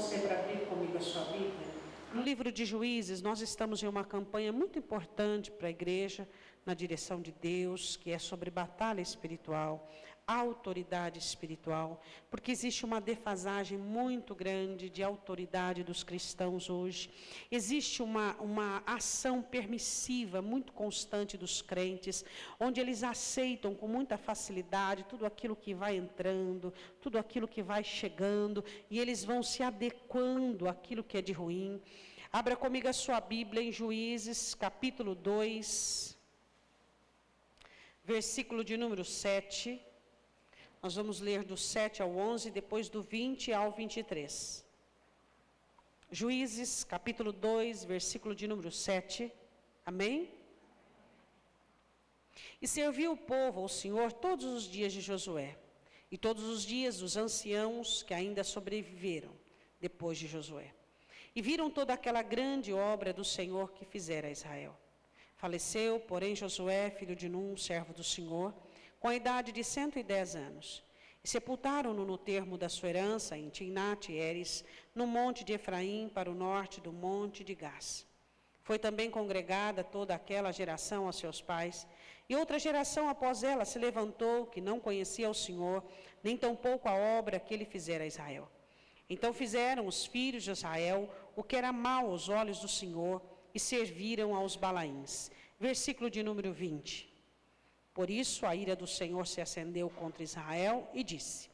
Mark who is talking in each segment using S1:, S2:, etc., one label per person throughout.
S1: você para abrir comigo a sua Bíblia? No livro de Juízes, nós estamos em uma campanha muito importante para a igreja, na direção de Deus, que é sobre batalha espiritual, autoridade espiritual, porque existe uma defasagem muito grande de autoridade dos cristãos hoje. Existe uma ação permissiva muito constante dos crentes, onde eles aceitam com muita facilidade tudo aquilo que vai entrando, tudo aquilo que vai chegando, e eles vão se adequando àquilo que é de ruim. Abra comigo a sua Bíblia em Juízes, capítulo 2, versículo de número 7. Nós vamos ler do 7 ao 11, depois do 20 ao 23. Juízes, capítulo 2, versículo de número 7. Amém? E serviu o povo ao Senhor todos os dias de Josué, e todos os dias dos anciãos que ainda sobreviveram depois de Josué. E viram toda aquela grande obra do Senhor que fizera a Israel. Faleceu, porém, Josué, filho de Num, servo do Senhor, com a idade de 110 anos. E sepultaram-no no termo da sua herança, em Timnate-Heres, no monte de Efraim, para o norte do monte de Gás. Foi também congregada toda aquela geração a seus pais, e outra geração após ela se levantou, que não conhecia o Senhor, nem tampouco a obra que ele fizera a Israel. Então fizeram os filhos de Israel o que era mau aos olhos do Senhor, e serviram aos Balaíns. Versículo de número 20. Por isso a ira do Senhor se acendeu contra Israel e disse: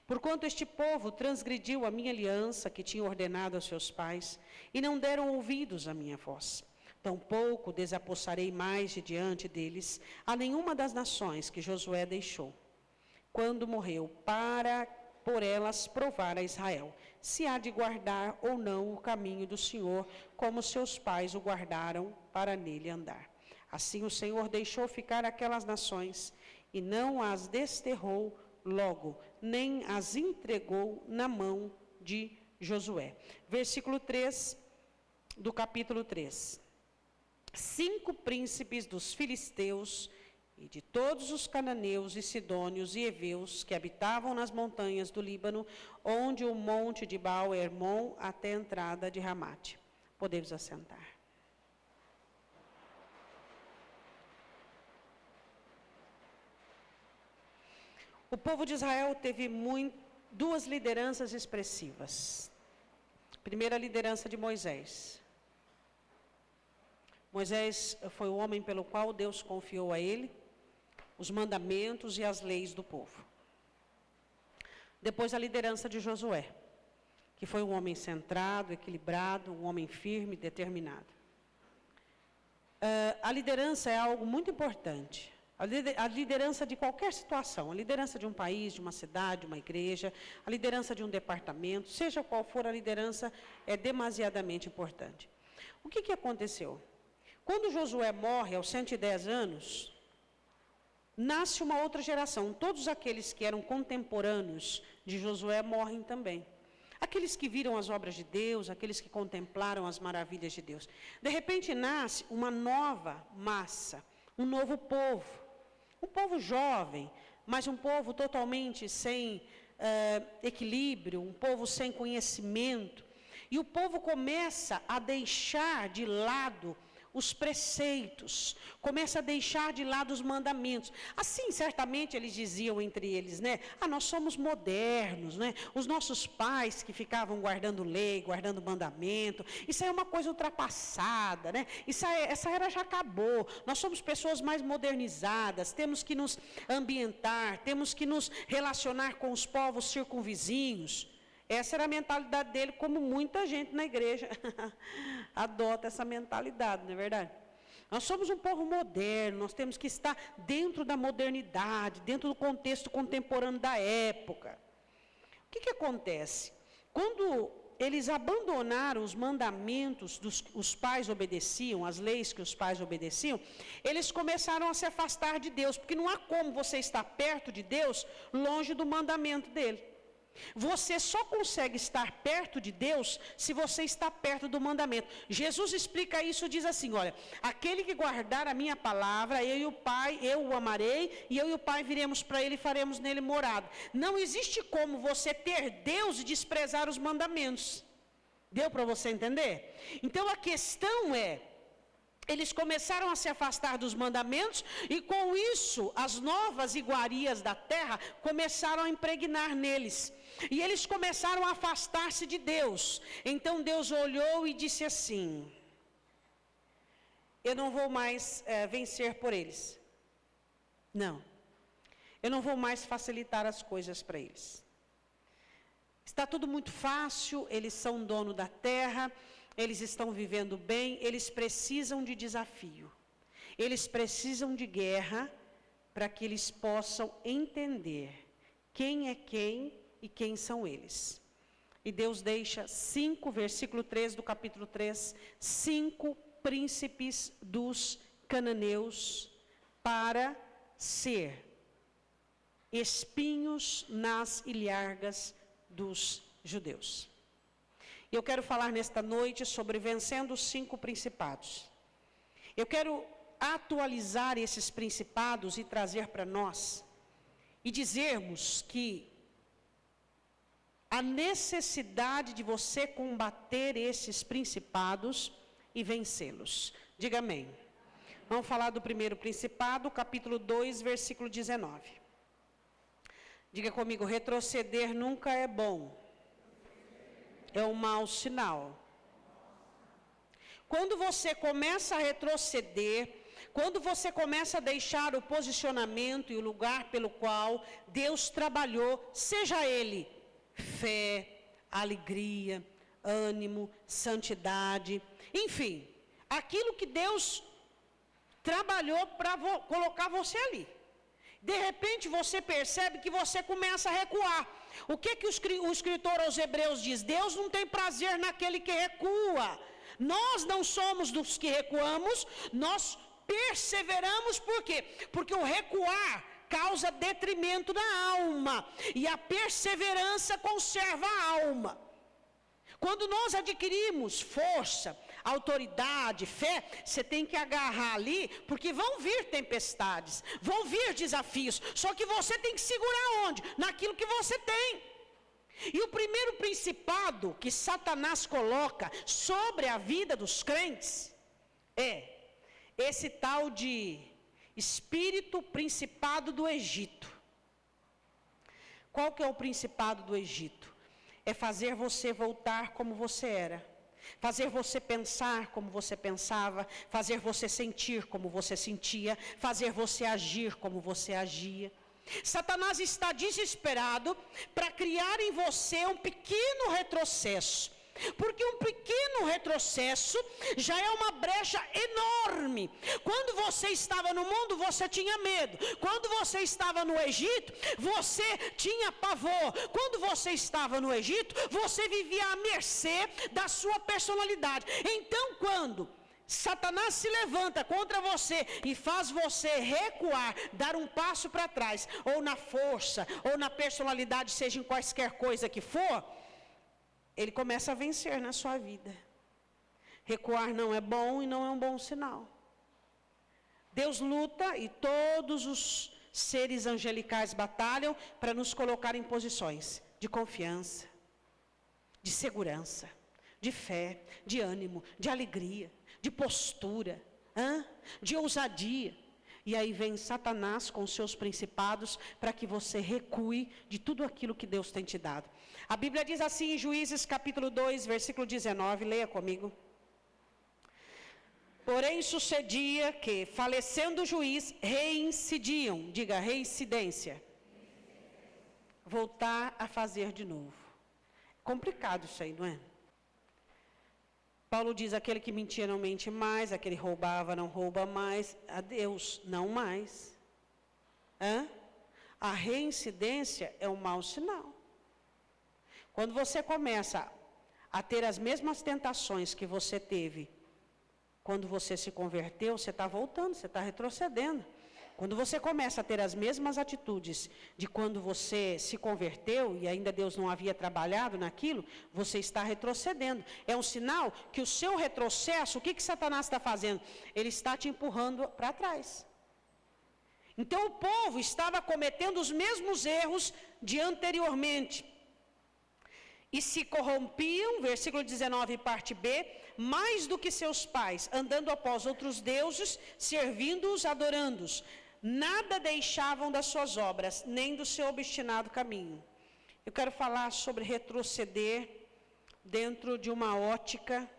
S1: porquanto este povo transgrediu a minha aliança que tinha ordenado aos seus pais, e não deram ouvidos à minha voz, tampouco desapossarei mais de diante deles a nenhuma das nações que Josué deixou, quando morreu, para por elas provar a Israel, se há de guardar ou não o caminho do Senhor, como seus pais o guardaram para nele andar. Assim o Senhor deixou ficar aquelas nações, e não as desterrou logo, nem as entregou na mão de Josué. Versículo 3 do capítulo 3. 5 príncipes dos filisteus e de todos os cananeus e sidônios e heveus que habitavam nas montanhas do Líbano, onde o monte de Baal-Hermon até a entrada de Ramate. Podemos assentar. O povo de Israel teve duas lideranças expressivas. Primeira liderança de Moisés. Moisés foi o homem pelo qual Deus confiou a ele os mandamentos e as leis do povo. Depois a liderança de Josué, que foi um homem centrado, equilibrado, um homem firme, determinado. A liderança é algo muito importante. A liderança de qualquer situação, a liderança de um país, de uma cidade, de uma igreja, a liderança de um departamento, seja qual for a liderança, é demasiadamente importante. O que aconteceu? Quando Josué morre aos 110 anos, nasce uma outra geração. Todos aqueles que eram contemporâneos de Josué morrem também. Aqueles que viram as obras de Deus, aqueles que contemplaram as maravilhas de Deus. De repente nasce uma nova massa, um novo povo. Um povo jovem, mas um povo totalmente sem equilíbrio, um povo sem conhecimento. E o povo começa a deixar de lado os preceitos, começa a deixar de lado os mandamentos. Assim, certamente eles diziam entre eles, né? Nós somos modernos, né? Os nossos pais que ficavam guardando lei, guardando mandamento, isso aí é uma coisa ultrapassada, né? Essa era já acabou. Nós somos pessoas mais modernizadas, temos que nos ambientar, temos que nos relacionar com os povos circunvizinhos. Essa era a mentalidade dele, como muita gente na igreja adota essa mentalidade, não é verdade? Nós somos um povo moderno, nós temos que estar dentro da modernidade, dentro do contexto contemporâneo da época. O que acontece? Quando eles abandonaram os mandamentos os pais obedeciam, as leis que os pais obedeciam, eles começaram a se afastar de Deus, porque não há como você estar perto de Deus, longe do mandamento dele. Você só consegue estar perto de Deus se você está perto do mandamento. Jesus explica isso, diz assim, olha, aquele que guardar a minha palavra, eu e o Pai, eu o amarei, e eu e o Pai viremos para ele e faremos nele morada. Não existe como você ter Deus e desprezar os mandamentos. Deu para você entender? Então a questão é, eles começaram a se afastar dos mandamentos e com isso as novas iguarias da terra começaram a impregnar neles. E eles começaram a afastar-se de Deus. Então Deus olhou e disse assim: eu não vou mais vencer por eles. Não. Eu não vou mais facilitar as coisas para eles. Está tudo muito fácil, eles são dono da terra, eles estão vivendo bem, eles precisam de desafio. Eles precisam de guerra para que eles possam entender quem é quem e quem são eles. E Deus deixa versículo 3 do capítulo 3, 5 príncipes dos cananeus para ser espinhos nas ilhargas dos judeus. Eu quero falar nesta noite sobre vencendo os 5 principados. Eu quero atualizar esses principados e trazer para nós e dizermos que a necessidade de você combater esses principados e vencê-los. Diga amém. Vamos falar do primeiro principado, capítulo 2, versículo 19. Diga comigo, retroceder nunca é bom. É um mau sinal. Quando você começa a retroceder, quando você começa a deixar o posicionamento e o lugar pelo qual Deus trabalhou, seja ele fé, alegria, ânimo, santidade, enfim, aquilo que Deus trabalhou para colocar você ali. De repente você percebe que você começa a recuar. O que o escritor aos Hebreus diz? Deus não tem prazer naquele que recua. Nós não somos dos que recuamos, nós perseveramos. Por quê? Porque o recuar causa detrimento na alma e a perseverança conserva a alma. Quando nós adquirimos força, autoridade, fé, você tem que agarrar ali, porque vão vir tempestades, vão vir desafios, só que você tem que segurar onde? Naquilo que você tem. E o primeiro principado que Satanás coloca sobre a vida dos crentes é esse tal de espírito principado do Egito. Qual que é o principado do Egito? É fazer você voltar como você era. Fazer você pensar como você pensava, fazer você sentir como você sentia, fazer você agir como você agia. Satanás está desesperado para criar em você um pequeno retrocesso, porque um pequeno retrocesso já é uma brecha enorme. Quando você estava no mundo, você tinha medo. Quando você estava no Egito, você tinha pavor. Quando você estava no Egito, você vivia à mercê da sua personalidade. Então, quando Satanás se levanta contra você e faz você recuar, dar um passo para trás, ou na força, ou na personalidade, seja em quaisquer coisa que for, ele começa a vencer na sua vida. Recuar não é bom e não é um bom sinal. Deus luta e todos os seres angelicais batalham para nos colocar em posições de confiança, de segurança, de fé, de ânimo, de alegria, de postura, de ousadia. E aí vem Satanás com seus principados para que você recue de tudo aquilo que Deus tem te dado. A Bíblia diz assim em Juízes capítulo 2, versículo 19, leia comigo. Porém sucedia que, falecendo o juiz, reincidiam, diga reincidência, voltar a fazer de novo. Complicado isso aí, não é? Paulo diz, aquele que mentia não mente mais, aquele que roubava não rouba mais, a Deus não mais. A reincidência é um mau sinal. Quando você começa a ter as mesmas tentações que você teve quando você se converteu, você está voltando, você está retrocedendo. Quando você começa a ter as mesmas atitudes de quando você se converteu e ainda Deus não havia trabalhado naquilo, você está retrocedendo. É um sinal que o seu retrocesso, o que Satanás está fazendo? Ele está te empurrando para trás. Então o povo estava cometendo os mesmos erros de anteriormente. E se corrompiam, versículo 19, parte B, mais do que seus pais, andando após outros deuses, servindo-os, adorando-os. Nada deixavam das suas obras, nem do seu obstinado caminho. Eu quero falar sobre retroceder dentro de uma ótica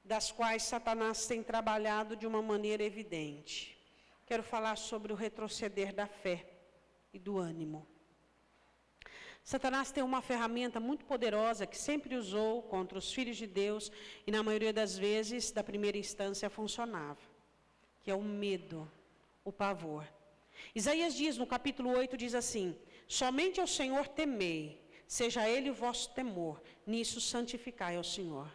S1: das quais Satanás tem trabalhado de uma maneira evidente. Quero falar sobre o retroceder da fé e do ânimo. Satanás tem uma ferramenta muito poderosa que sempre usou contra os filhos de Deus e na maioria das vezes, da primeira instância, funcionava, que é o medo, o pavor. Isaías diz, no capítulo 8, diz assim: somente ao Senhor temei, seja Ele o vosso temor, nisso santificai ao Senhor.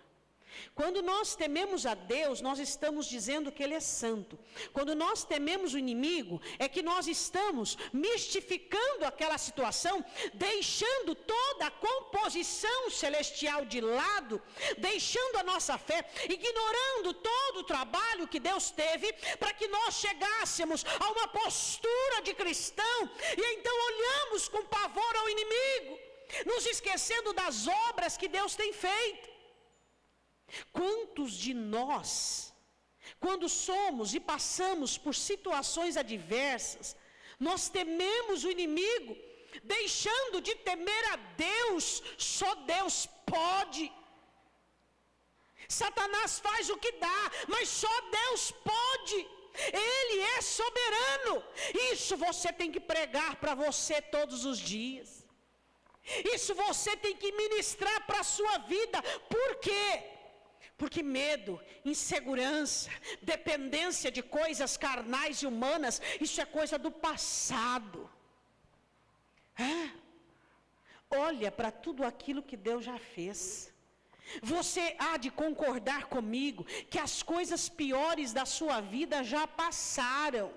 S1: Quando nós tememos a Deus, nós estamos dizendo que Ele é santo. Quando nós tememos o inimigo, é que nós estamos mistificando aquela situação, deixando toda a composição celestial de lado, deixando a nossa fé, ignorando todo o trabalho que Deus teve para que nós chegássemos a uma postura de cristão, e então olhamos com pavor ao inimigo, nos esquecendo das obras que Deus tem feito. Quantos de nós, quando somos e passamos por situações adversas, nós tememos o inimigo, deixando de temer a Deus? Só Deus pode. Satanás faz o que dá, mas só Deus pode. Ele é soberano. Isso você tem que pregar para você todos os dias. Isso você tem que ministrar para a sua vida. Por quê? Porque medo, insegurança, dependência de coisas carnais e humanas, isso é coisa do passado. Olha para tudo aquilo que Deus já fez. Você há de concordar comigo que as coisas piores da sua vida já passaram.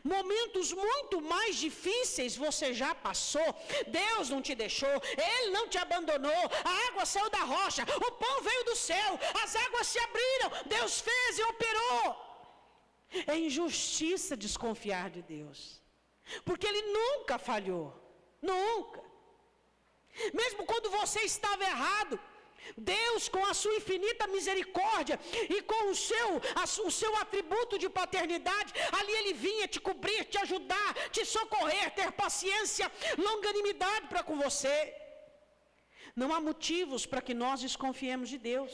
S1: Momentos muito mais difíceis você já passou. Deus não te deixou, Ele não te abandonou. A água saiu da rocha, o pão veio do céu, as águas se abriram, Deus fez e operou. É injustiça desconfiar de Deus, porque Ele nunca falhou, nunca. Mesmo quando você estava errado, Deus, com a sua infinita misericórdia e com o seu atributo de paternidade, ali Ele vinha te cobrir, te ajudar, te socorrer, ter paciência, longanimidade para com você. Não há motivos para que nós desconfiemos de Deus.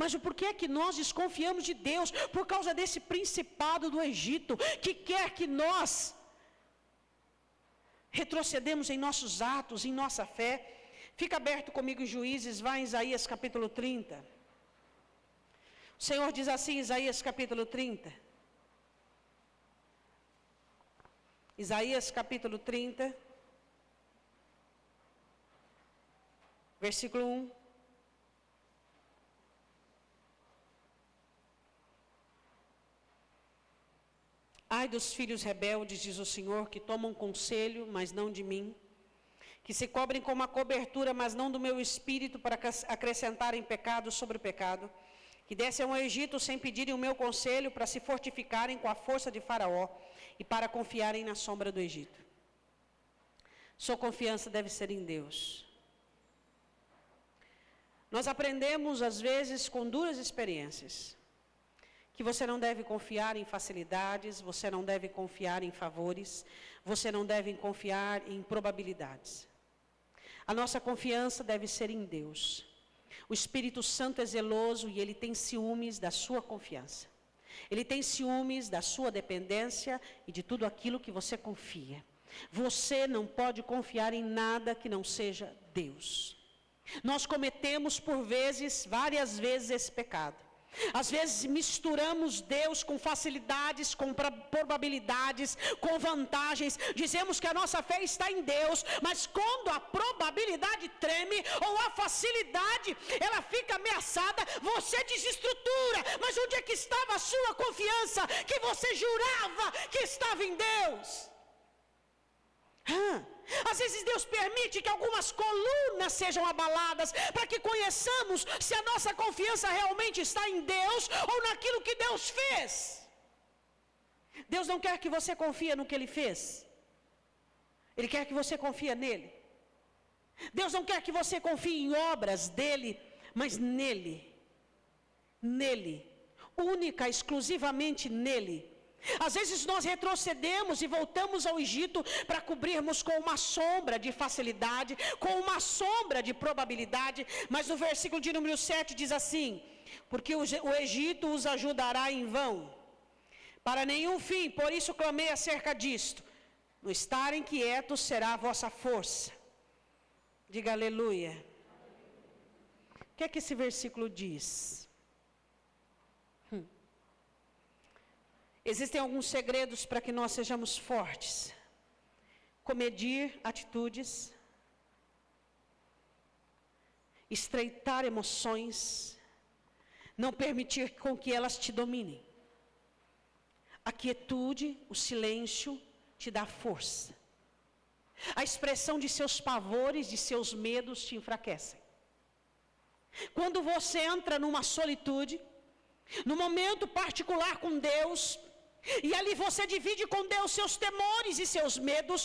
S1: Mas o porquê é que nós desconfiamos de Deus? Por causa desse principado do Egito, que quer que nós retrocedemos em nossos atos, em nossa fé. Fica aberto comigo em Juízes, vai em Isaías capítulo 30. O Senhor diz assim, Isaías capítulo 30. Isaías capítulo 30, versículo 1. Ai dos filhos rebeldes, diz o Senhor, que tomam conselho, mas não de mim, que se cobrem com uma cobertura, mas não do meu espírito, para acrescentarem pecado sobre pecado, que descem ao Egito sem pedirem o meu conselho, para se fortificarem com a força de Faraó e para confiarem na sombra do Egito. Sua confiança deve ser em Deus. Nós aprendemos, às vezes, com duras experiências, que você não deve confiar em facilidades, você não deve confiar em favores, você não deve confiar em probabilidades. A nossa confiança deve ser em Deus. O Espírito Santo é zeloso e Ele tem ciúmes da sua confiança. Ele tem ciúmes da sua dependência e de tudo aquilo que você confia. Você não pode confiar em nada que não seja Deus. Nós cometemos por vezes, várias vezes esse pecado. Às vezes misturamos Deus com facilidades, com probabilidades, com vantagens. Dizemos que a nossa fé está em Deus, mas quando a probabilidade treme ou a facilidade, ela fica ameaçada, você desestrutura. Mas onde é que estava a sua confiança, que você jurava que estava em Deus? Às vezes Deus permite que algumas colunas sejam abaladas para que conheçamos se a nossa confiança realmente está em Deus ou naquilo que Deus fez. Deus não quer que você confie no que Ele fez. Ele quer que você confie nele. Deus não quer que você confie em obras dele, mas nele. Nele. Única, exclusivamente nele. Às vezes nós retrocedemos e voltamos ao Egito para cobrirmos com uma sombra de facilidade, com uma sombra de probabilidade, mas no versículo de número 7 diz assim: porque o Egito os ajudará em vão, para nenhum fim, por isso clamei acerca disto. No estarem quietos será a vossa força. Diga aleluia. O que é que esse versículo diz? Existem alguns segredos para que nós sejamos fortes. Comedir atitudes, estreitar emoções, não permitir com que elas te dominem. A quietude, o silêncio, te dá força. A expressão de seus pavores, de seus medos te enfraquecem. Quando você entra numa solitude, num momento particular com Deus, e ali você divide com Deus seus temores e seus medos,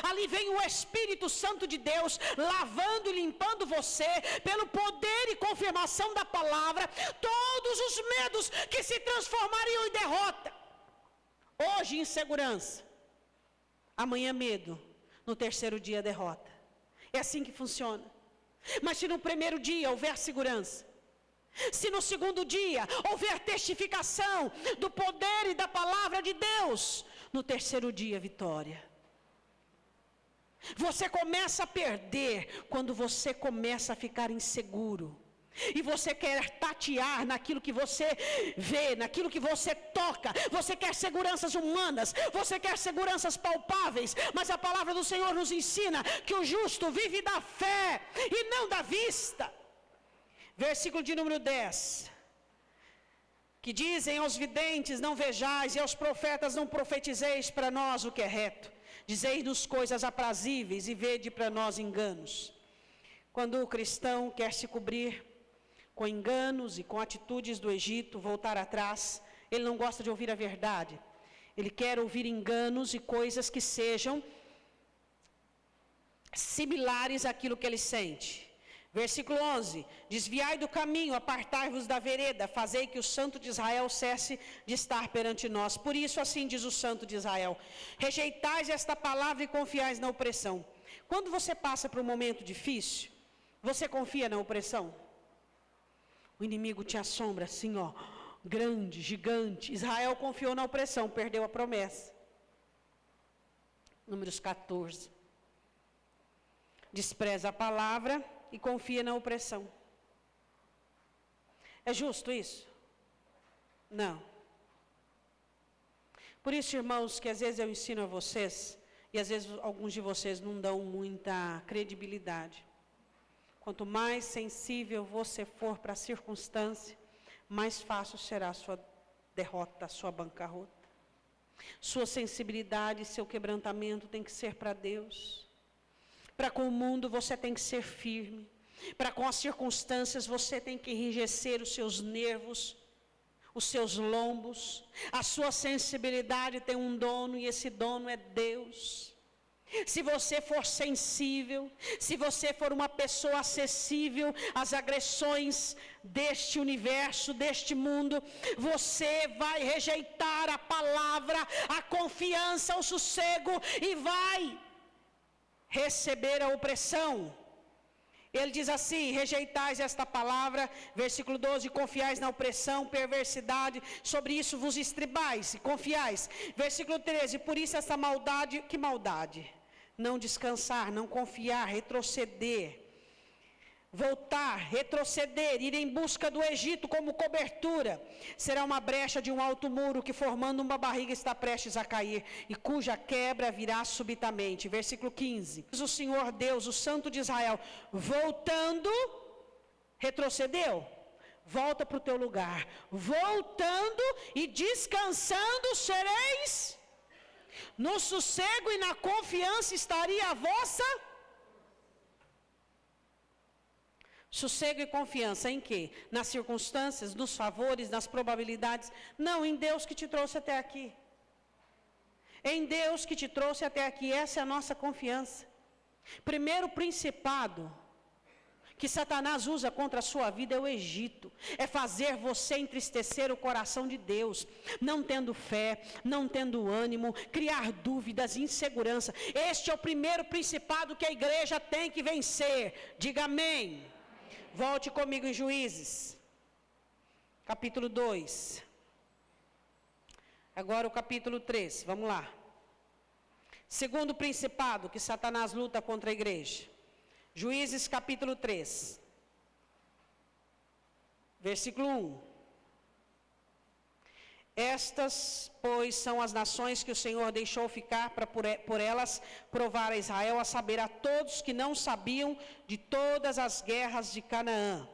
S1: ali vem o Espírito Santo de Deus, lavando e limpando você, pelo poder e confirmação da palavra, todos os medos que se transformariam em derrota. Hoje insegurança, amanhã medo, no terceiro dia derrota. É assim que funciona. Mas se no primeiro dia houver segurança, se no segundo dia houver testificação do poder e da palavra de Deus, no terceiro dia vitória. Você começa a perder quando você começa a ficar inseguro. E você quer tatear naquilo que você vê, naquilo que você toca. Você quer seguranças humanas, você quer seguranças palpáveis. Mas a palavra do Senhor nos ensina que o justo vive da fé e não da vista. Versículo de número 10. Que dizem aos videntes, não vejais, e aos profetas, não profetizeis para nós o que é reto. Dizei-nos coisas aprazíveis e vede para nós enganos. Quando o cristão quer se cobrir com enganos e com atitudes do Egito, voltar atrás, ele não gosta de ouvir a verdade. Ele quer ouvir enganos e coisas que sejam similares àquilo que ele sente. Versículo 11, desviai do caminho, apartai-vos da vereda, fazei que o Santo de Israel cesse de estar perante nós. Por isso assim diz o Santo de Israel, rejeitais esta palavra e confiais na opressão. Quando você passa por um momento difícil, você confia na opressão? O inimigo te assombra assim, ó, grande, gigante. Israel confiou na opressão, perdeu a promessa. Números 14. Despreza a palavra e confia na opressão. É justo isso? Não. Por isso, irmãos, que às vezes eu ensino a vocês, e às vezes alguns de vocês não dão muita credibilidade. Quanto mais sensível você for para a circunstância, mais fácil será a sua derrota, a sua bancarrota. Sua sensibilidade, seu quebrantamento tem que ser para Deus. Para com o mundo você tem que ser firme. Para com as circunstâncias você tem que enrijecer os seus nervos, os seus lombos. A sua sensibilidade tem um dono e esse dono é Deus. Se você for sensível, se você for uma pessoa acessível às agressões deste universo, deste mundo, você vai rejeitar a palavra, a confiança, o sossego e vai receber a opressão. Ele diz assim, rejeitais esta palavra, versículo 12, confiais na opressão, perversidade, sobre isso vos estribais e confiais. Versículo 13, por isso essa maldade, que maldade? Não descansar, não confiar, retroceder, voltar, retroceder, ir em busca do Egito como cobertura. Será uma brecha de um alto muro que formando uma barriga está prestes a cair e cuja quebra virá subitamente. Versículo 15. Diz o Senhor Deus, o Santo de Israel, voltando, retrocedeu, volta para o teu lugar, voltando e descansando sereis, no sossego e na confiança estaria a vossa sossego e confiança em quê? Nas circunstâncias, nos favores, nas probabilidades? Não, em Deus que te trouxe até aqui. Em Deus que te trouxe até aqui, essa é a nossa confiança. Primeiro principado que Satanás usa contra a sua vida é o Egito. É fazer você entristecer o coração de Deus, não tendo fé, não tendo ânimo, criar dúvidas, insegurança. Este é o primeiro principado que a igreja tem que vencer. Diga amém. Volte comigo em Juízes, capítulo 2. Agora o capítulo 3, vamos lá. Segundo principado que Satanás luta contra a igreja. Juízes capítulo 3, versículo 1. Estas, pois, são as nações que o Senhor deixou ficar para por elas provar a Israel, a saber, a todos que não sabiam de todas as guerras de Canaã.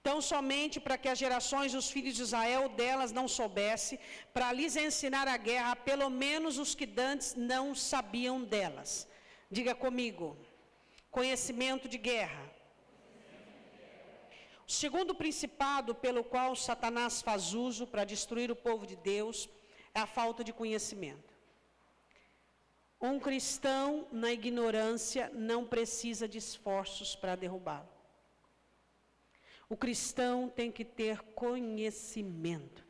S1: Tão somente para que as gerações dos filhos de Israel delas não soubessem, para lhes ensinar a guerra, pelo menos os que dantes não sabiam delas. Diga comigo. Conhecimento de guerra. O segundo principado pelo qual Satanás faz uso para destruir o povo de Deus é a falta de conhecimento. Um cristão na ignorância não precisa de esforços para derrubá-lo. O cristão tem que ter conhecimento.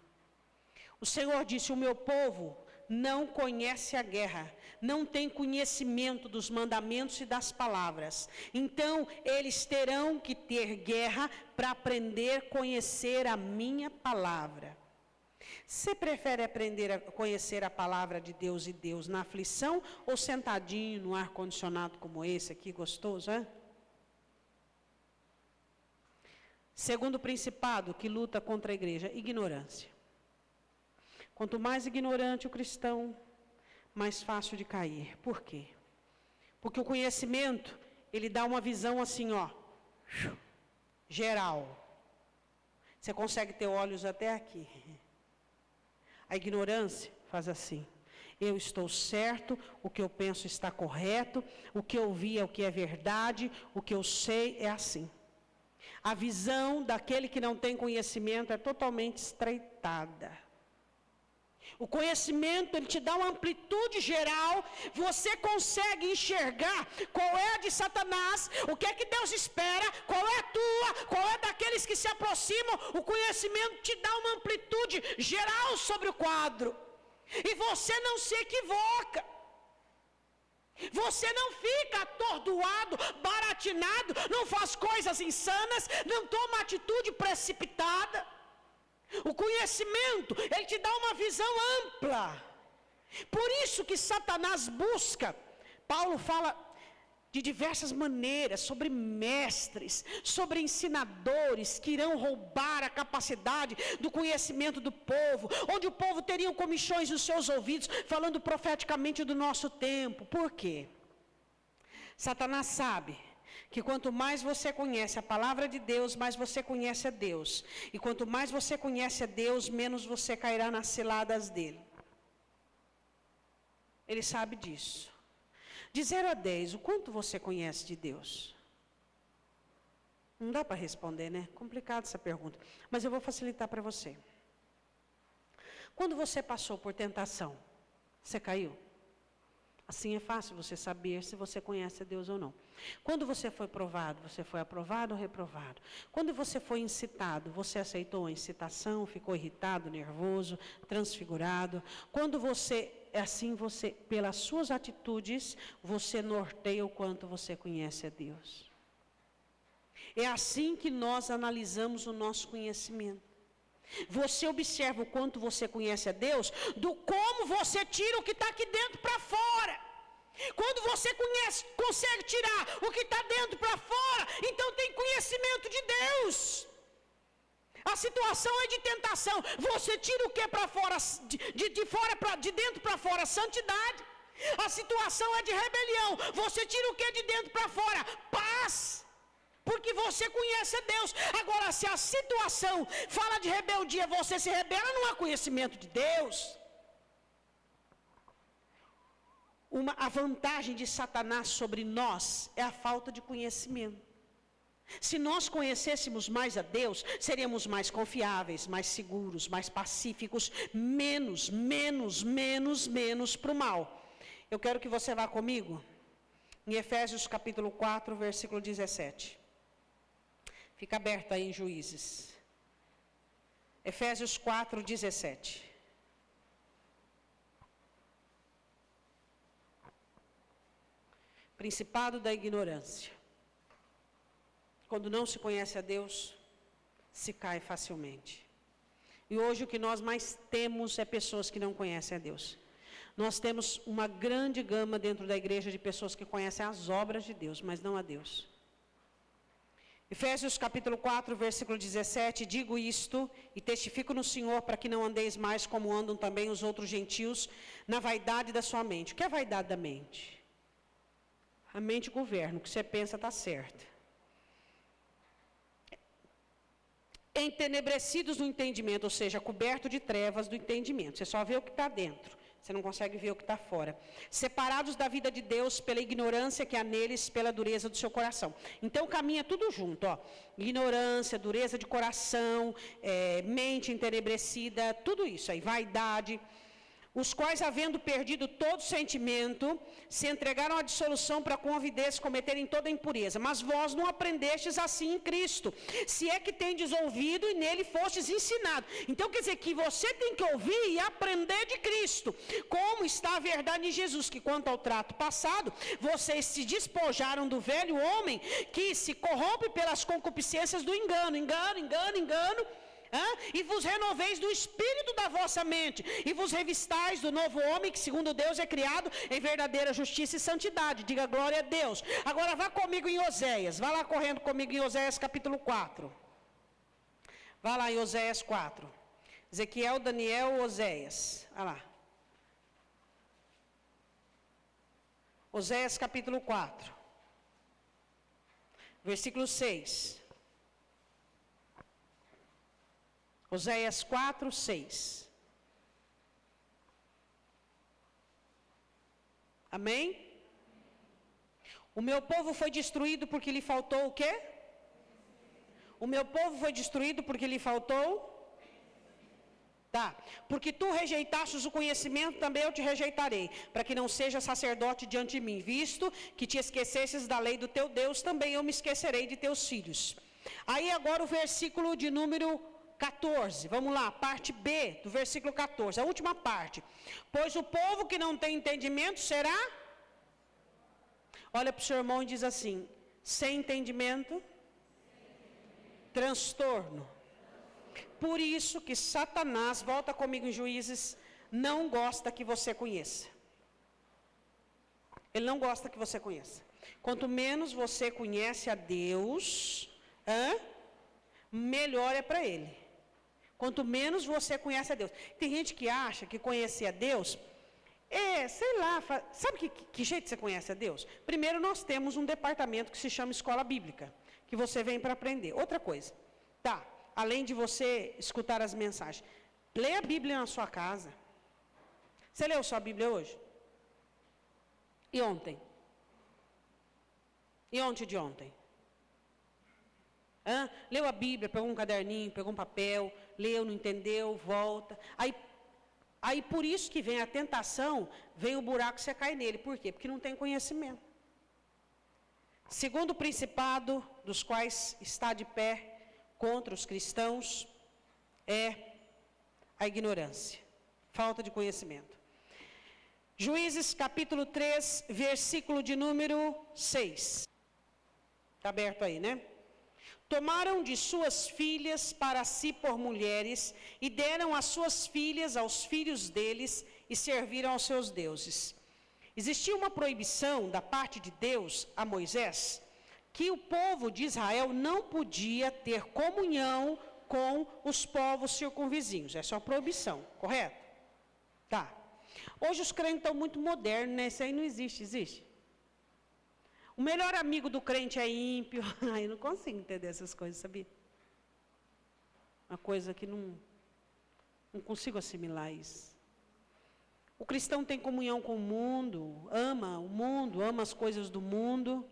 S1: O Senhor disse: o meu povo não conhece a guerra, não tem conhecimento dos mandamentos e das palavras. Então, eles terão que ter guerra para aprender a conhecer a minha palavra. Você prefere aprender a conhecer a palavra de Deus e Deus na aflição ou sentadinho no ar-condicionado como esse aqui, gostoso, é? Segundo principado que luta contra a igreja, ignorância. Quanto mais ignorante o cristão, mais fácil de cair. Por quê? Porque o conhecimento, ele dá uma visão assim, ó, geral. Você consegue ter olhos até aqui. A ignorância faz assim. Eu estou certo, o que eu penso está correto, o que eu vi é o que é verdade, o que eu sei é assim. A visão daquele que não tem conhecimento é totalmente estreitada. O conhecimento, ele te dá uma amplitude geral, você consegue enxergar qual é a de Satanás, o que é que Deus espera, qual é a tua, qual é daqueles que se aproximam. O conhecimento te dá uma amplitude geral sobre o quadro, e você não se equivoca. Você não fica atordoado, baratinado, não faz coisas insanas, não toma atitude precipitada. O conhecimento, ele te dá uma visão ampla. Por isso que Satanás busca, Paulo fala de diversas maneiras, sobre mestres, sobre ensinadores que irão roubar a capacidade do conhecimento do povo, onde o povo teria comichões nos seus ouvidos, falando profeticamente do nosso tempo. Por quê? Satanás sabe que quanto mais você conhece a palavra de Deus, mais você conhece a Deus. E quanto mais você conhece a Deus, menos você cairá nas ciladas dele. Ele sabe disso. De 0 a 10, o quanto você conhece de Deus? Não dá para responder, né? Complicada essa pergunta. Mas eu vou facilitar para você. Quando você passou por tentação, você caiu? Assim é fácil você saber se você conhece a Deus ou não. Quando você foi provado, você foi aprovado ou reprovado? Quando você foi incitado, você aceitou a incitação, ficou irritado, nervoso, transfigurado? Quando você, pelas suas atitudes, você norteia o quanto você conhece a Deus. É assim que nós analisamos o nosso conhecimento. Você observa o quanto você conhece a Deus, do como você tira o que está aqui dentro para fora. Quando você consegue tirar o que está dentro para fora, então tem conhecimento de Deus. A situação é de tentação. Você tira o que para fora, de dentro para fora? Santidade. A situação é de rebelião. Você tira o que de dentro para fora? Paz. Porque você conhece a Deus. Agora, se a situação fala de rebeldia, você se rebela, não há conhecimento de Deus. A vantagem de Satanás sobre nós é a falta de conhecimento. Se nós conhecêssemos mais a Deus, seríamos mais confiáveis, mais seguros, mais pacíficos, menos para o mal. Eu quero que você vá comigo em Efésios capítulo 4, versículo 17. Fica aberto aí em Juízes. Efésios 4, 17. Principado da ignorância. Quando não se conhece a Deus, se cai facilmente. E hoje o que nós mais temos é pessoas que não conhecem a Deus. Nós temos uma grande gama dentro da igreja de pessoas que conhecem as obras de Deus, mas não a Deus. Efésios capítulo 4, versículo 17, digo isto e testifico no Senhor para que não andeis mais como andam também os outros gentios na vaidade da sua mente. O que é a vaidade da mente? A mente governa, o que você pensa está certo. Entenebrecidos no entendimento, ou seja, coberto de trevas do entendimento. Você só vê o que está dentro, você não consegue ver o que está fora. Separados da vida de Deus pela ignorância que há neles, pela dureza do seu coração. Então caminha tudo junto, ó. Ignorância, dureza de coração, mente entenebrecida, tudo isso aí, vaidade. Os quais, havendo perdido todo sentimento, se entregaram à dissolução para com avidez cometerem toda impureza. Mas vós não aprendestes assim em Cristo, se é que tendes ouvido e nele fostes ensinado. Então quer dizer que você tem que ouvir e aprender de Cristo, como está a verdade em Jesus, que quanto ao trato passado, vocês se despojaram do velho homem, que se corrompe pelas concupiscências do engano, e vos renoveis do espírito da vossa mente, e vos revistais do novo homem, que segundo Deus é criado em verdadeira justiça e santidade. Diga glória a Deus. Agora vá comigo em Oséias, vá lá correndo comigo em Oséias capítulo 4. Vá lá em Oséias 4. Ezequiel, Daniel, Oséias. Olha lá. Oséias capítulo 4. Versículo 6. Oséias 4, 6. Amém? O meu povo foi destruído porque lhe faltou o quê? O meu povo foi destruído porque lhe faltou? Tá. Porque tu rejeitastes o conhecimento, também eu te rejeitarei, para que não seja sacerdote diante de mim. Visto que te esquecesses da lei do teu Deus, também eu me esquecerei de teus filhos. Aí agora o versículo de número 14, vamos lá, parte B do versículo 14, a última parte. Pois o povo que não tem entendimento será? Olha para o seu irmão e diz assim, sem entendimento, transtorno. Por isso que Satanás, volta comigo em Juízes, não gosta que você conheça. Ele não gosta que você conheça. Quanto menos você conhece a Deus, melhor é para ele. Quanto menos você conhece a Deus. Tem gente que acha que conhecer a Deus sei lá, sabe que jeito você conhece a Deus? Primeiro nós temos um departamento que se chama Escola Bíblica, que você vem para aprender. Outra coisa, tá, além de você escutar as mensagens, leia a Bíblia na sua casa. Você leu sua Bíblia hoje? E ontem? E ontem de ontem? Leu a Bíblia, pegou um caderninho, pegou um papel, leu, não entendeu, volta. Aí por isso que vem a tentação, vem o buraco e você cai nele. Por quê? Porque não tem conhecimento. Segundo principado dos quais está de pé contra os cristãos é a ignorância, falta de conhecimento. Juízes capítulo 3, versículo de número 6. Está aberto aí, né? Tomaram de suas filhas para si por mulheres, e deram as suas filhas aos filhos deles, e serviram aos seus deuses. Existia uma proibição da parte de Deus a Moisés, que o povo de Israel não podia ter comunhão com os povos circunvizinhos. Essa é uma proibição, correto? Tá. Hoje os crentes estão muito modernos, né? Isso aí não existe, existe? O melhor amigo do crente é ímpio. Eu não consigo entender essas coisas, sabia? Uma coisa que não consigo assimilar isso. O cristão tem comunhão com o mundo, ama as coisas do mundo.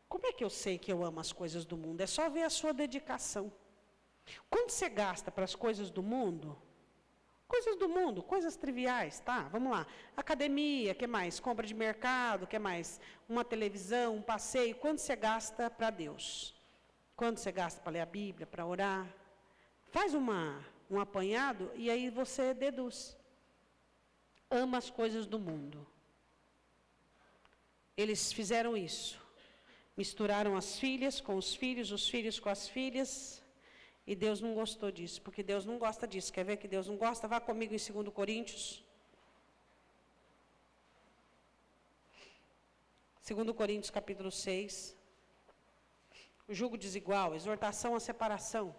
S1: Como é que eu sei que eu amo as coisas do mundo? É só ver a sua dedicação. Quanto você gasta para as coisas do mundo? Coisas do mundo, coisas triviais, tá? Vamos lá. Academia, que mais? Compra de mercado, que mais? Uma televisão, um passeio. Quanto você gasta para Deus? Quanto você gasta para ler a Bíblia, para orar? Faz um apanhado e aí você deduz. Ama as coisas do mundo. Eles fizeram isso. Misturaram as filhas com os filhos com as filhas. E Deus não gostou disso, porque Deus não gosta disso. Quer ver que Deus não gosta? Vá comigo em 2 Coríntios. 2 Coríntios capítulo 6. O jugo desigual, exortação à separação.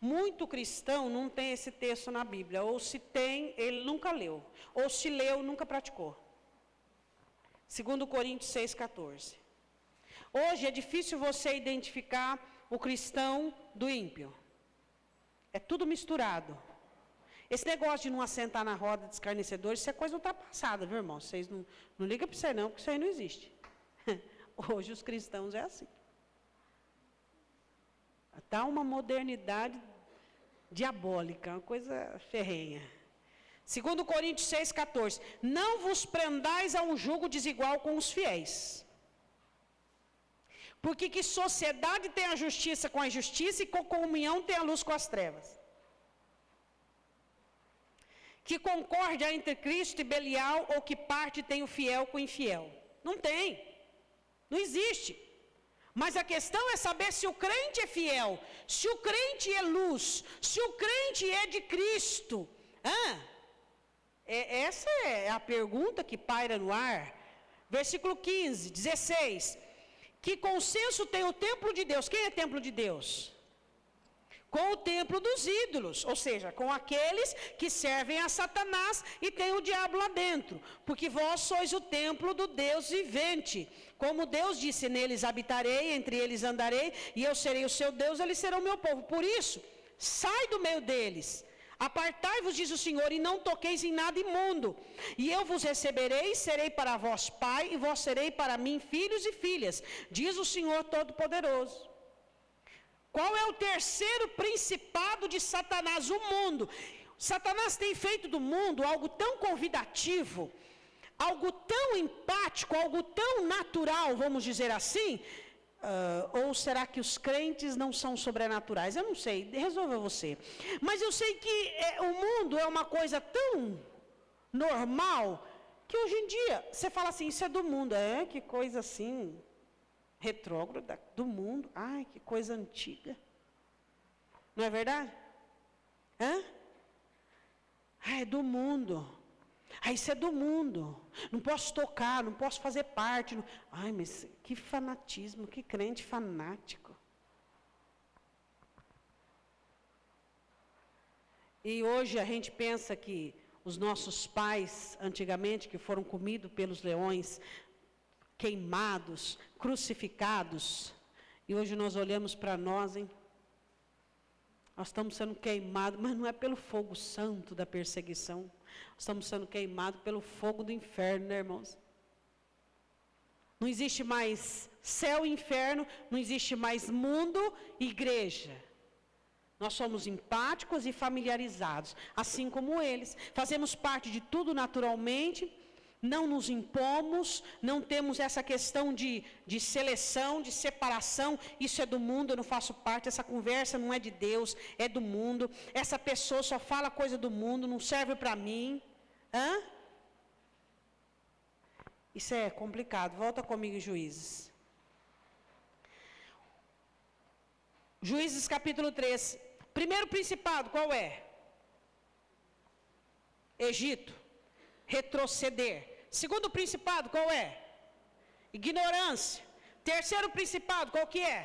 S1: Muito cristão não tem esse texto na Bíblia. Ou se tem, ele nunca leu. Ou se leu, nunca praticou. 2 Coríntios 6,14. Hoje é difícil você identificar o cristão do ímpio. É tudo misturado. Esse negócio de não assentar na roda de escarnecedores, isso é coisa ultrapassada, viu, irmão? Vocês não ligam para isso aí não, porque isso aí não existe. Hoje os cristãos é assim. Está uma modernidade diabólica, uma coisa ferrenha. 2 Coríntios 6,14. Não vos prendais a um jugo desigual com os fiéis. Porque que sociedade tem a justiça com a injustiça e com comunhão tem a luz com as trevas? Que concórdia entre Cristo e Belial ou que parte tem o fiel com o infiel? Não tem. Não existe. Mas a questão é saber se o crente é fiel, se o crente é luz, se o crente é de Cristo. Essa é a pergunta que paira no ar. Versículo 15, 16. Que consenso tem o templo de Deus? Quem é templo de Deus? Com o templo dos ídolos, ou seja, com aqueles que servem a Satanás e tem o diabo lá dentro. Porque vós sois o templo do Deus vivente. Como Deus disse, neles habitarei, entre eles andarei, e eu serei o seu Deus, eles serão meu povo. Por isso, sai do meio deles. Apartai-vos, diz o Senhor, e não toqueis em nada imundo. E eu vos receberei, serei para vós pai, e vós serei para mim filhos e filhas, diz o Senhor Todo-Poderoso. Qual é o terceiro principado de Satanás? O mundo. Satanás tem feito do mundo algo tão convidativo, algo tão empático, algo tão natural, vamos dizer assim. Ou será que os crentes não são sobrenaturais? Eu não sei, resolva você. Mas eu sei que o mundo é uma coisa tão normal, que hoje em dia, você fala assim, isso é do mundo. Que coisa assim, retrógrada, do mundo. Ai, que coisa antiga. Não é verdade? É do mundo. Isso é do mundo. Não posso tocar, não posso fazer parte. Não... mas que fanatismo, que crente fanático. E hoje a gente pensa que os nossos pais, antigamente, que foram comidos pelos leões, queimados, crucificados, e hoje nós olhamos para nós, nós estamos sendo queimados, mas não é pelo fogo santo da perseguição. Estamos sendo queimados pelo fogo do inferno, né, irmãos? Não existe mais céu e inferno, não existe mais mundo e igreja. Nós somos empáticos e familiarizados, assim como eles. Fazemos parte de tudo naturalmente, não nos impomos, não temos essa questão de seleção, de separação. Isso é do mundo, eu não faço parte, essa conversa não é de Deus, é do mundo. Essa pessoa só fala coisa do mundo, não serve para mim. Isso é complicado. Volta comigo em Juízes. Juízes capítulo 3. Primeiro principado, qual é? Egito. Retroceder. Segundo principado, qual é? Ignorância. Terceiro principado, qual que é?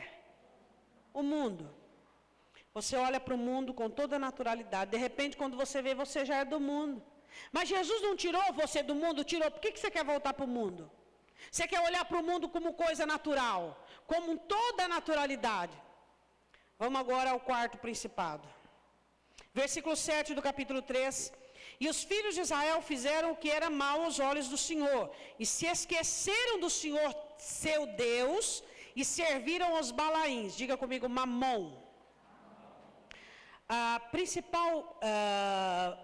S1: O mundo. Você olha para o mundo com toda a naturalidade. De repente, quando você vê, você já é do mundo. Mas Jesus não tirou você do mundo, tirou. Por que você quer voltar para o mundo? Você quer olhar para o mundo como coisa natural, como toda a naturalidade. Vamos agora ao quarto principado. Versículo 7 do capítulo 3. E os filhos de Israel fizeram o que era mal aos olhos do Senhor, e se esqueceram do Senhor, seu Deus, e serviram aos Balaíns. Diga comigo, Mamon.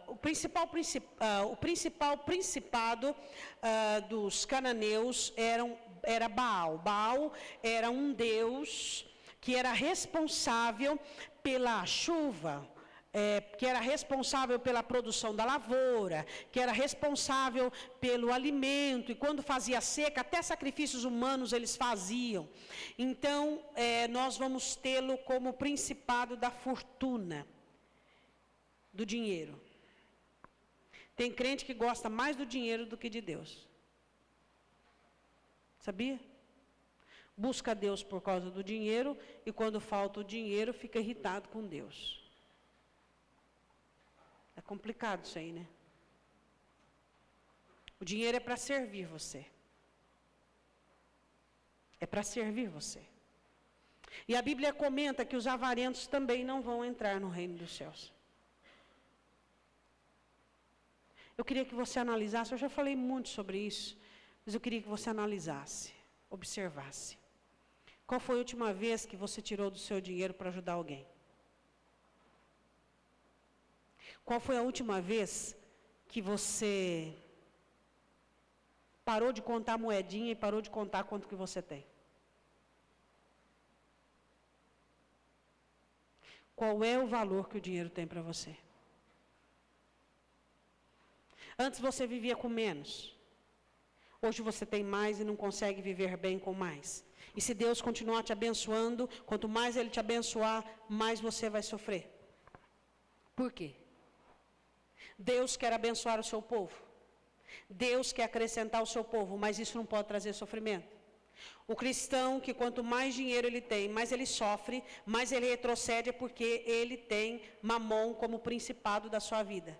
S1: o principal principado dos cananeus era Baal. Baal era um deus que era responsável pela chuva, que era responsável pela produção da lavoura, que era responsável pelo alimento, e quando fazia seca, até sacrifícios humanos eles faziam. Então, nós vamos tê-lo como principado da fortuna, do dinheiro. Tem crente que gosta mais do dinheiro do que de Deus. Sabia? Busca Deus por causa do dinheiro, e quando falta o dinheiro, fica irritado com Deus. É complicado isso aí, né? O dinheiro é para servir você. É para servir você. E a Bíblia comenta que os avarentos também não vão entrar no reino dos céus. Eu queria que você analisasse, eu já falei muito sobre isso, mas eu queria que você analisasse, observasse. Qual foi a última vez que você tirou do seu dinheiro para ajudar alguém? Qual foi a última vez que você parou de contar moedinha e parou de contar quanto que você tem? Qual é o valor que o dinheiro tem para você? Antes você vivia com menos. Hoje você tem mais e não consegue viver bem com mais. E se Deus continuar te abençoando, quanto mais Ele te abençoar, mais você vai sofrer. Por quê? Deus quer abençoar o seu povo. Deus quer acrescentar o seu povo, mas isso não pode trazer sofrimento. O cristão que quanto mais dinheiro ele tem, mais ele sofre, mais ele retrocede, é porque ele tem mamon como principado da sua vida.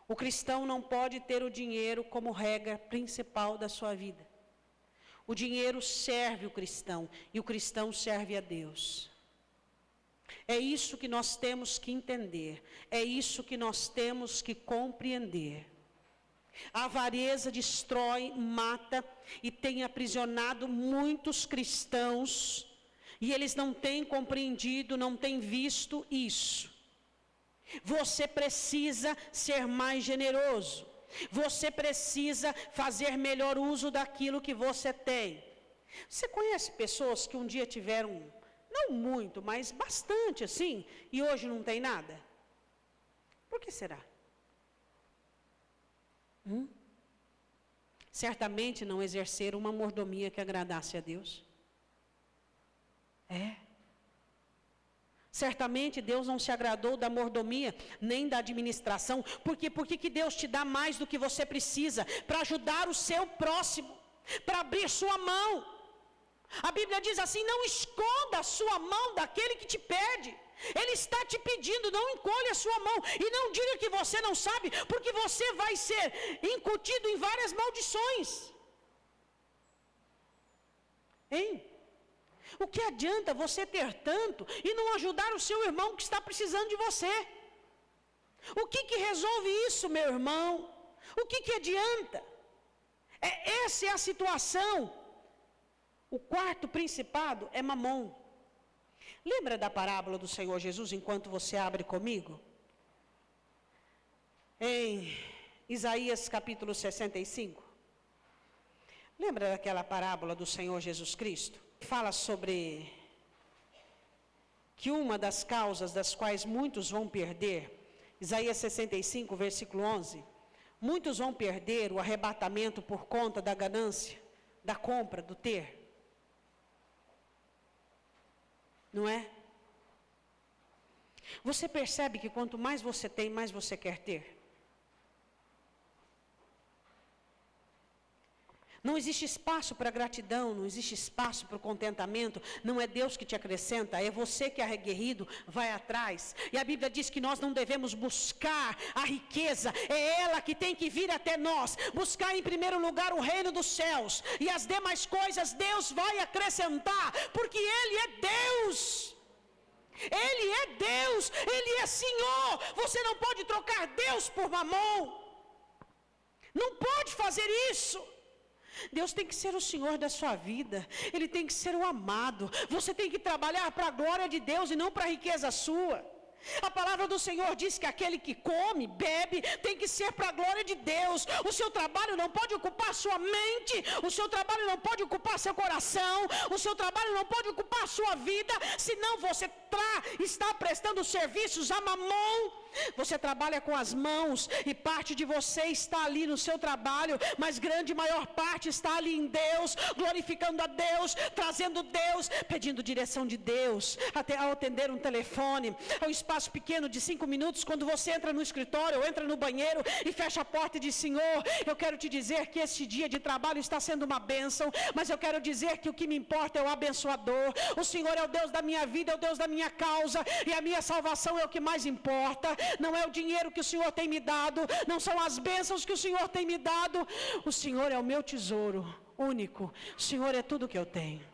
S1: O cristão não pode ter o dinheiro como regra principal da sua vida. O dinheiro serve o cristão e o cristão serve a Deus. É isso que nós temos que entender, é isso que nós temos que compreender. A avareza destrói, mata e tem aprisionado muitos cristãos, e eles não têm compreendido, não têm visto isso. Você precisa ser mais generoso, você precisa fazer melhor uso daquilo que você tem. Você conhece pessoas que um dia tiveram, não muito, mas bastante assim, e hoje não tem nada? Por que será? Certamente não exerceram uma mordomia que agradasse a Deus. Certamente Deus não se agradou da mordomia, nem da administração. Por quê? Porque que Deus te dá mais do que você precisa, para ajudar o seu próximo, para abrir sua mão. A Bíblia diz assim: não esconda a sua mão daquele que te pede. Ele está te pedindo, não encolha a sua mão. E não diga que você não sabe, porque você vai ser incutido em várias maldições. O que adianta você ter tanto e não ajudar o seu irmão que está precisando de você? O que resolve isso, meu irmão? O que adianta? Essa é a situação. O quarto principado é mamon. Lembra da parábola do Senhor Jesus, enquanto você abre comigo? Em Isaías capítulo 65. Lembra daquela parábola do Senhor Jesus Cristo? Fala sobre que uma das causas das quais muitos vão perder, Isaías 65, versículo 11, muitos vão perder o arrebatamento por conta da ganância, da compra, do ter. Não é? Você percebe que quanto mais você tem, mais você quer ter? Não existe espaço para gratidão, não existe espaço para o contentamento. Não é Deus que te acrescenta, é você que é aguerrido, vai atrás. E a Bíblia diz que nós não devemos buscar a riqueza, é ela que tem que vir até nós. Buscar em primeiro lugar o reino dos céus, e as demais coisas Deus vai acrescentar, porque Ele é Deus. Ele é Deus, Ele é Senhor. Você não pode trocar Deus por mamon. Não pode fazer isso. Deus tem que ser o Senhor da sua vida. Ele tem que ser o amado. Você tem que trabalhar para a glória de Deus e não para a riqueza sua. A palavra do Senhor diz que aquele que come, bebe, tem que ser para a glória de Deus. O seu trabalho não pode ocupar sua mente, o seu trabalho não pode ocupar seu coração, o seu trabalho não pode ocupar sua vida, senão você está prestando serviços a mamon. Você trabalha com as mãos e parte de você está ali no seu trabalho, mas grande maior parte está ali em Deus, glorificando a Deus, trazendo Deus, pedindo direção de Deus, até ao atender um telefone. É um espaço pequeno de 5 minutos, quando você entra no escritório ou entra no banheiro e fecha a porta e diz: Senhor, eu quero te dizer que esse dia de trabalho está sendo uma bênção, mas eu quero dizer que o que me importa é o abençoador. O Senhor é o Deus da minha vida, é o Deus da minha causa, e a minha salvação é o que mais importa. Não é o dinheiro que o Senhor tem me dado, não são as bênçãos que o Senhor tem me dado. O Senhor é o meu tesouro único. O Senhor é tudo que eu tenho.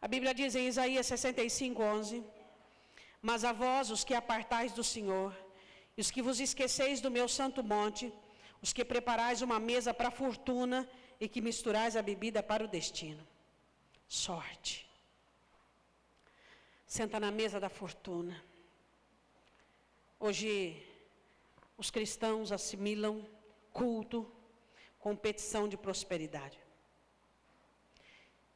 S1: A Bíblia diz em Isaías 65:11: Mas a vós, os que apartais do Senhor, e os que vos esqueceis do meu santo monte, os que preparais uma mesa para a fortuna e que misturais a bebida para o destino. Sorte. Senta na mesa da fortuna. Hoje, os cristãos assimilam culto, competição de prosperidade.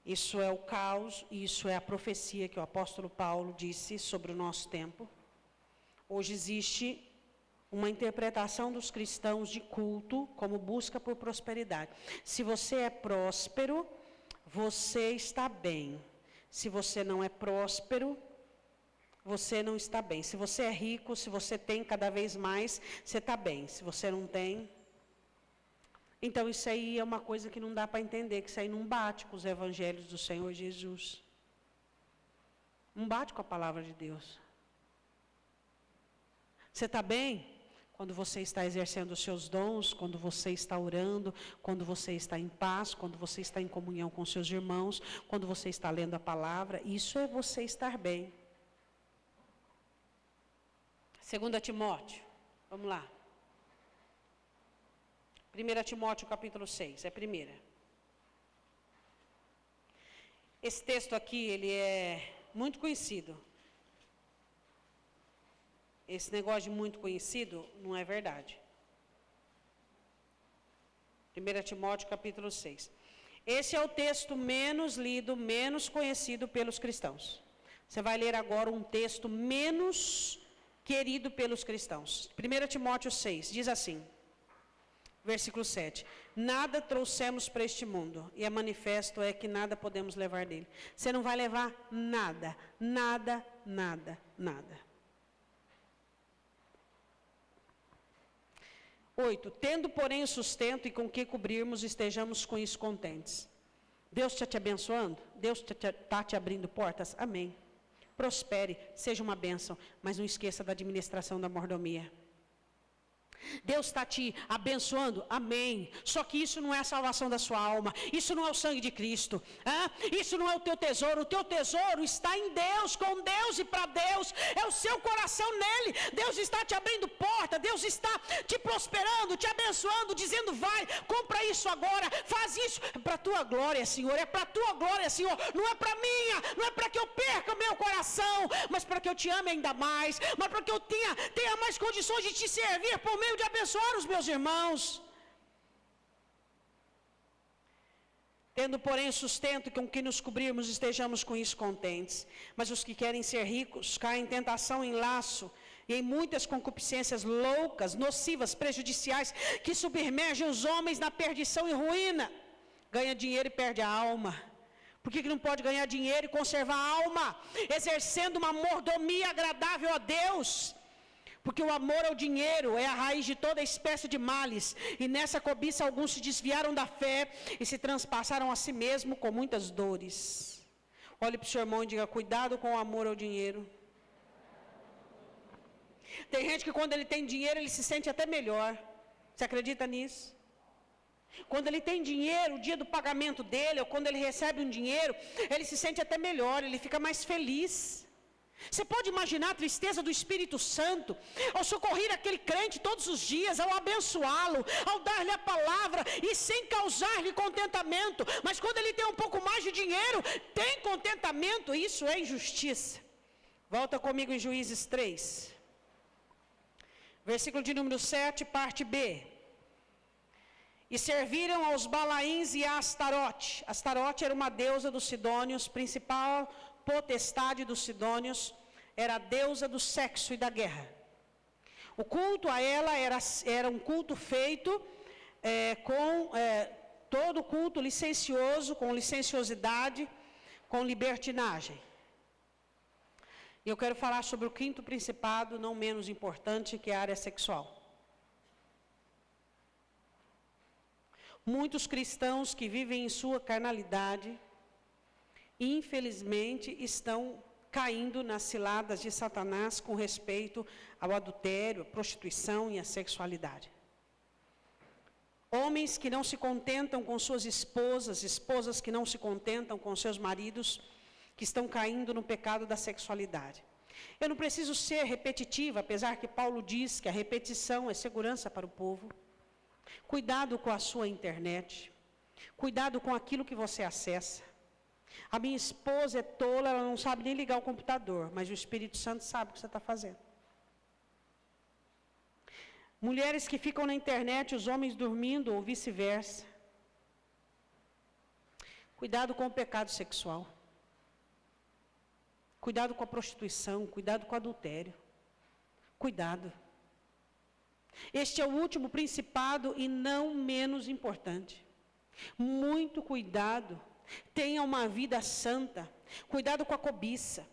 S1: Isso é o caos, e isso é a profecia que o apóstolo Paulo disse sobre o nosso tempo. Hoje existe uma interpretação dos cristãos de culto como busca por prosperidade. Se você é próspero, você está bem. Se você não é próspero, você não está bem. Se você é rico, se você tem cada vez mais, você está bem. Se você não tem... Então isso aí é uma coisa que não dá para entender, que isso aí não bate com os evangelhos do Senhor Jesus. Não bate com a palavra de Deus. Você está bem quando você está exercendo os seus dons, quando você está orando, quando você está em paz, quando você está em comunhão com seus irmãos, quando você está lendo a palavra. Isso é você estar bem. 2 Timóteo, vamos lá. 1 Timóteo capítulo 6, é a primeira. Esse texto aqui, ele é muito conhecido. Esse negócio de muito conhecido não é verdade. 1 Timóteo capítulo 6. Esse é o texto menos lido, menos conhecido pelos cristãos. Você vai ler agora um texto menos querido pelos cristãos. 1 Timóteo 6, diz assim, versículo 7. Nada trouxemos para este mundo, e é manifesto é que nada podemos levar dele. Você não vai levar nada, nada, nada, nada. 8. Tendo, porém, o sustento e com que cobrirmos, estejamos com isso contentes. Deus está te abençoando? Deus está te abrindo portas? Amém. Prospere, seja uma bênção, mas não esqueça da administração da mordomia. Deus está te abençoando? Amém. Só que isso não é a salvação da sua alma. Isso não é o sangue de Cristo. Isso não é o teu tesouro. O teu tesouro está em Deus, com Deus e para Deus. É o seu coração nele. Deus está te abrindo porta. Deus está te prosperando, te abençoando, dizendo: vai, compra isso agora, faz isso. É para a tua glória, Senhor. É para a tua glória, Senhor. Não é para minha, não é para que eu perca o meu coração, mas para que eu te ame ainda mais, mas para que eu tenha mais condições de te servir por meio de abençoar os meus irmãos. Tendo, porém, sustento com que nos cobrirmos, estejamos com isso contentes. Mas os que querem ser ricos caem em tentação, em laço e em muitas concupiscências loucas, nocivas, prejudiciais, que submergem os homens na perdição e ruína. Ganha dinheiro e perde a alma. Por que não pode ganhar dinheiro e conservar a alma? Exercendo uma mordomia agradável a Deus. Porque o amor ao dinheiro é a raiz de toda espécie de males. E nessa cobiça alguns se desviaram da fé e se transpassaram a si mesmo com muitas dores. Olhe para o seu irmão e diga: cuidado com o amor ao dinheiro. Tem gente que quando ele tem dinheiro, ele se sente até melhor. Você acredita nisso? Quando ele tem dinheiro, o dia do pagamento dele, ou quando ele recebe um dinheiro, ele se sente até melhor, ele fica mais feliz. Você pode imaginar a tristeza do Espírito Santo ao socorrer aquele crente todos os dias, ao abençoá-lo, ao dar-lhe a palavra e sem causar-lhe contentamento. Mas quando ele tem um pouco mais de dinheiro, tem contentamento, isso é injustiça. Volta comigo em Juízes 3. Versículo de número 7, parte B. E serviram aos Balaíns e a Astarote. Astarote era uma deusa dos Sidônios, principal potestade dos Sidônios, era a deusa do sexo e da guerra. O culto a ela era um culto feito todo culto licencioso, com licenciosidade, com libertinagem. E eu quero falar sobre o quinto principado, não menos importante, que é a área sexual. Muitos cristãos que vivem em sua carnalidade, infelizmente, estão caindo nas ciladas de Satanás com respeito ao adultério, à prostituição e à sexualidade. Homens que não se contentam com suas esposas, esposas que não se contentam com seus maridos, que estão caindo no pecado da sexualidade. Eu não preciso ser repetitiva, apesar que Paulo diz que a repetição é segurança para o povo. Cuidado com a sua internet. Cuidado com aquilo que você acessa. A minha esposa é tola, ela não sabe nem ligar o computador, mas o Espírito Santo sabe o que você está fazendo. Mulheres que ficam na internet, os homens dormindo ou vice-versa. Cuidado com o pecado sexual. Cuidado com a prostituição, cuidado com o adultério. Cuidado. Este é o último principado e não menos importante. Muito cuidado. Tenha uma vida santa. Cuidado com a cobiça.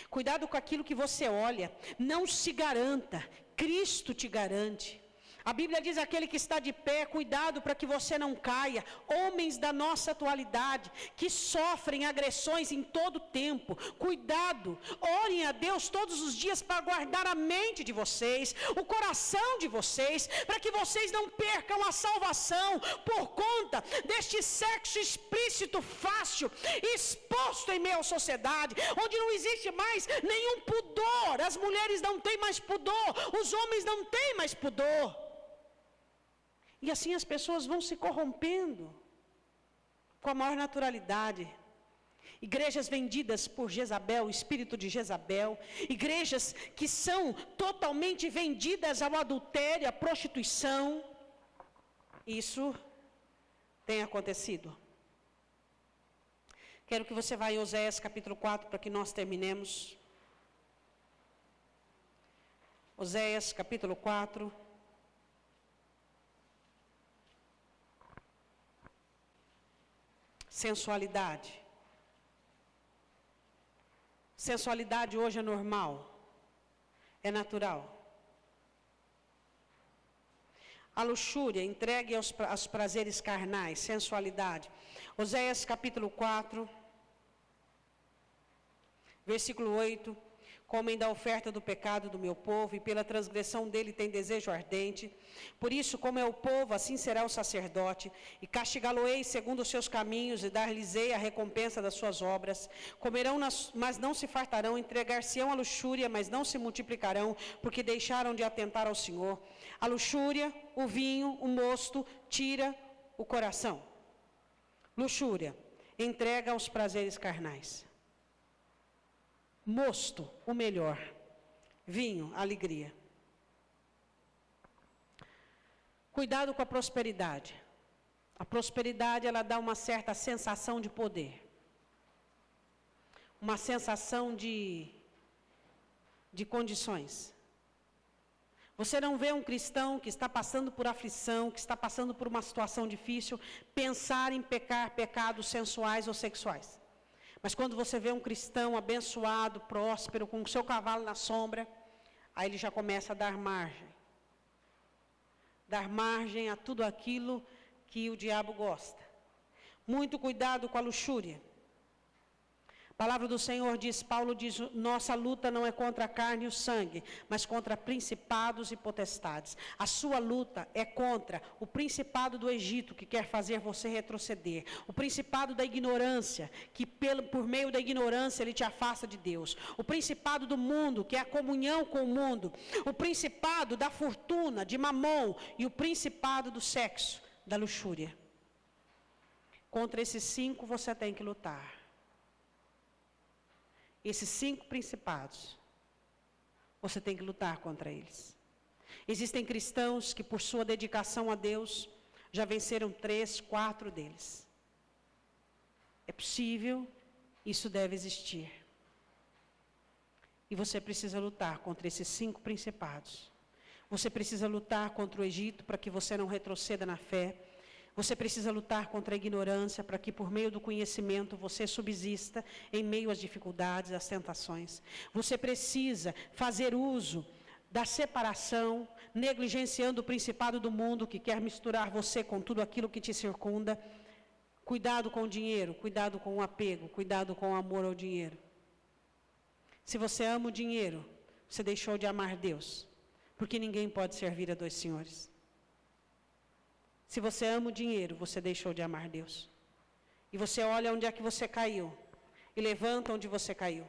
S1: Cuidado com aquilo que você olha. Não se garanta. Cristo te garante. A Bíblia diz aquele que está de pé, cuidado para que você não caia. Homens da nossa atualidade, que sofrem agressões em todo tempo, cuidado. Orem a Deus todos os dias para guardar a mente de vocês, o coração de vocês, para que vocês não percam a salvação por conta deste sexo explícito, fácil, exposto em meio à sociedade, onde não existe mais nenhum pudor. As mulheres não têm mais pudor, os homens não têm mais pudor. E assim as pessoas vão se corrompendo com a maior naturalidade. Igrejas vendidas por Jezabel, o espírito de Jezabel. Igrejas que são totalmente vendidas ao adultério, à prostituição. Isso tem acontecido. Quero que você vá em Oséias capítulo 4 para que nós terminemos. Oséias capítulo 4. Sensualidade. Sensualidade hoje é normal, é natural. A luxúria, entregue aos prazeres carnais, sensualidade. Oséias capítulo 4, versículo 8. Comem da oferta do pecado do meu povo, e pela transgressão dele tem desejo ardente. Por isso, como é o povo, assim será o sacerdote, e castigá-lo-ei segundo os seus caminhos, e dar-lhes-ei a recompensa das suas obras. Comerão, mas não se fartarão, entregar-se-ão à luxúria, mas não se multiplicarão, porque deixaram de atentar ao Senhor. A luxúria, o vinho, o mosto, tira o coração. Luxúria, entrega aos prazeres carnais. Mosto, o melhor. Vinho, alegria. Cuidado com a prosperidade. A prosperidade, ela dá uma certa sensação de poder. Uma sensação de condições. Você não vê um cristão que está passando por aflição, que está passando por uma situação difícil, pensar em pecar pecados sensuais ou sexuais. Mas quando você vê um cristão abençoado, próspero, com o seu cavalo na sombra, aí ele já começa a dar margem. Dar margem a tudo aquilo que o diabo gosta. Muito cuidado com a luxúria. A palavra do Senhor diz, Paulo diz, nossa luta não é contra a carne e o sangue, mas contra principados e potestades. A sua luta é contra o principado do Egito, que quer fazer você retroceder. O principado da ignorância, que por meio da ignorância ele te afasta de Deus. O principado do mundo, que é a comunhão com o mundo. O principado da fortuna, de Mamon. E o principado do sexo, da luxúria. Contra esses 5 você tem que lutar. Esses 5 principados, você tem que lutar contra eles. Existem cristãos que, por sua dedicação a Deus, já venceram 3, 4 deles. É possível, isso deve existir. E você precisa lutar contra esses 5 principados. Você precisa lutar contra o Egito para que você não retroceda na fé. Você precisa lutar contra a ignorância para que, por meio do conhecimento, você subsista em meio às dificuldades, às tentações. Você precisa fazer uso da separação, negligenciando o principado do mundo que quer misturar você com tudo aquilo que te circunda. Cuidado com o dinheiro, cuidado com o apego, cuidado com o amor ao dinheiro. Se você ama o dinheiro, você deixou de amar Deus, porque ninguém pode servir a 2 senhores. Se você ama o dinheiro, você deixou de amar Deus. E você olha onde é que você caiu. E levanta onde você caiu.